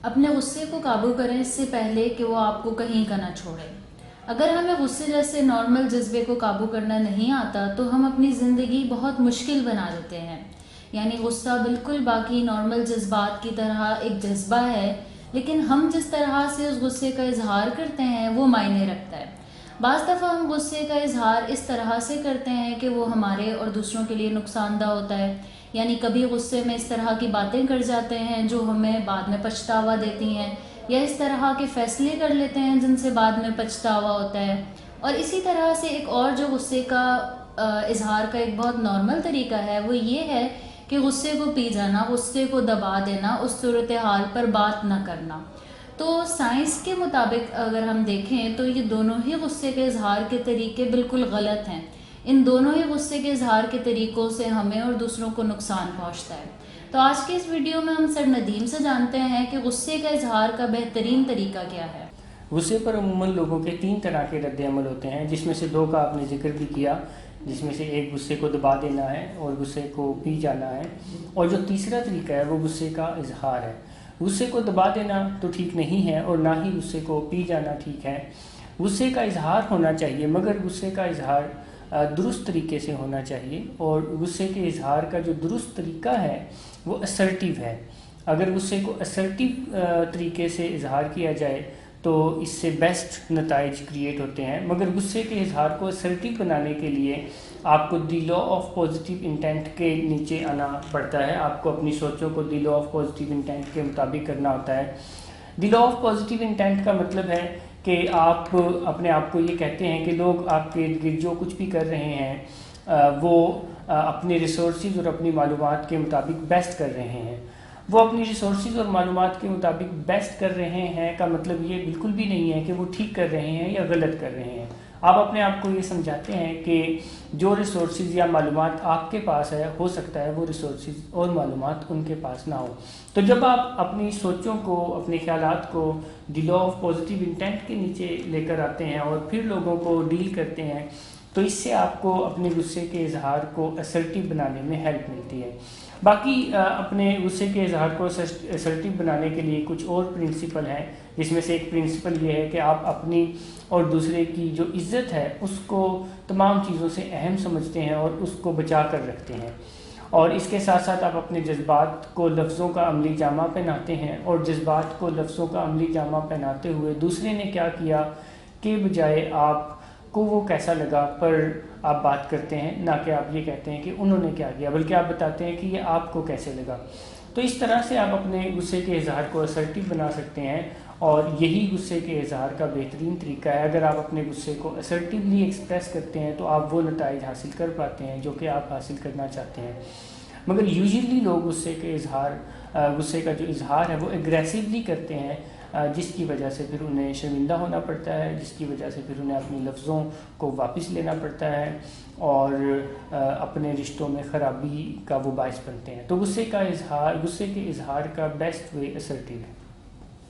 اپنے غصے کو قابو کریں اس سے پہلے کہ وہ آپ کو کہیں کا نہ چھوڑے۔ اگر ہمیں غصے جیسے نارمل جذبے کو قابو کرنا نہیں آتا تو ہم اپنی زندگی بہت مشکل بنا دیتے ہیں۔ یعنی غصہ بالکل باقی نارمل جذبات کی طرح ایک جذبہ ہے، لیکن ہم جس طرح سے اس غصے کا اظہار کرتے ہیں وہ معنی رکھتا ہے۔ بعض دفعہ ہم غصے کا اظہار اس طرح سے کرتے ہیں کہ وہ ہمارے اور دوسروں کے لیے نقصان دہ ہوتا ہے۔ یعنی کبھی غصے میں اس طرح کی باتیں کر جاتے ہیں جو ہمیں بعد میں پچھتاوا دیتی ہیں، یا اس طرح کے فیصلے کر لیتے ہیں جن سے بعد میں پچھتاوا ہوتا ہے۔ اور اسی طرح سے ایک اور جو غصے کا اظہار کا ایک بہت نارمل طریقہ ہے وہ یہ ہے کہ غصے کو پی جانا، غصے کو دبا دینا، اس صورتحال پر بات نہ کرنا۔ تو سائنس کے مطابق اگر ہم دیکھیں تو یہ دونوں ہی غصے کے اظہار کے طریقے بالکل غلط ہیں۔ ان دونوں ہی غصے کے اظہار کے طریقوں سے ہمیں اور دوسروں کو نقصان پہنچتا ہے۔ تو آج کے اس ویڈیو میں ہم سر ندیم سے جانتے ہیں کہ غصے کا اظہار کا بہترین طریقہ کیا ہے۔ غصے پر عموماً لوگوں کے 3 طرح کے رد عمل ہوتے ہیں، جس میں سے 2 کا آپ نے ذکر بھی کیا، جس میں سے ایک غصے کو دبا دینا ہے اور غصے کو پی جانا ہے، اور جو تیسرا طریقہ ہے وہ غصے کا اظہار ہے۔ غصے کو دبا دینا تو ٹھیک نہیں ہے اور نہ ہی غصے کو پی جانا ٹھیک ہے۔ غصے کا اظہار ہونا چاہیے، مگر غصے کا اظہار درست طریقے سے ہونا چاہیے، اور غصے کے اظہار کا جو درست طریقہ ہے وہ اسرٹیو ہے۔ اگر غصے کو اسرٹیو طریقے سے اظہار کیا جائے تو اس سے بیسٹ نتائج کریٹ ہوتے ہیں، مگر غصے کے اظہار کو اسرٹیو بنانے کے لیے آپ کو دی لا آف پازیٹیو انٹینٹ کے نیچے آنا پڑتا ہے۔ آپ کو اپنی سوچوں کو دی لا آف پازیٹیو انٹینٹ کے مطابق کرنا ہوتا ہے۔ دی لا آف پازیٹیو انٹینٹ کا مطلب ہے کہ آپ اپنے آپ کو یہ کہتے ہیں کہ لوگ آپ کے ارد گرد جو کچھ بھی کر رہے ہیں وہ اپنے ریسورسز اور اپنی معلومات کے مطابق بیسٹ کر رہے ہیں۔ وہ اپنی ریسورسز اور معلومات کے مطابق بیسٹ کر رہے ہیں کا مطلب یہ بالکل بھی نہیں ہے کہ وہ ٹھیک کر رہے ہیں یا غلط کر رہے ہیں۔ آپ اپنے آپ کو یہ سمجھاتے ہیں کہ جو ریسورسز یا معلومات آپ کے پاس ہے، ہو سکتا ہے وہ ریسورسز اور معلومات ان کے پاس نہ ہو۔ تو جب آپ اپنی سوچوں کو، اپنے خیالات کو دی لا آف پازیٹیو انٹینٹ کے نیچے لے کر آتے ہیں اور پھر لوگوں کو ڈیل کرتے ہیں، تو اس سے آپ کو اپنے غصے کے اظہار کو اسرٹیو بنانے میں ہیلپ ملتی ہے۔ باقی اپنے غصے کے اظہار کو اسرٹیو بنانے کے لیے کچھ اور پرنسپل ہیں، جس میں سے ایک پرنسپل یہ ہے کہ آپ اپنی اور دوسرے کی جو عزت ہے اس کو تمام چیزوں سے اہم سمجھتے ہیں اور اس کو بچا کر رکھتے ہیں، اور اس کے ساتھ ساتھ آپ اپنے جذبات کو لفظوں کا عملی جامہ پہناتے ہیں، اور جذبات کو لفظوں کا عملی جامہ پہناتے ہوئے دوسرے نے کیا کیا کے بجائے آپ کو وہ کیسا لگا پر آپ بات کرتے ہیں، نہ کہ آپ یہ کہتے ہیں کہ انہوں نے کیا کیا، بلکہ آپ بتاتے ہیں کہ یہ آپ کو کیسے لگا۔ تو اس طرح سے آپ اپنے غصے کے اظہار کو اسرٹیو بنا سکتے ہیں، اور یہی غصے کے اظہار کا بہترین طریقہ ہے۔ اگر آپ اپنے غصے کو اسرٹیولی ایکسپریس کرتے ہیں تو آپ وہ نتائج حاصل کر پاتے ہیں جو کہ آپ حاصل کرنا چاہتے ہیں۔ مگر یوزلی لوگ غصے کا جو اظہار ہے وہ اگریسیولی کرتے ہیں، جس کی وجہ سے پھر انہیں شرمندہ ہونا پڑتا ہے، جس کی وجہ سے پھر انہیں اپنی لفظوں کو واپس لینا پڑتا ہے اور اپنے رشتوں میں خرابی کا وہ باعث بنتے ہیں۔ تو غصے کے اظہار کا بیسٹ وے اسرٹیو ہے۔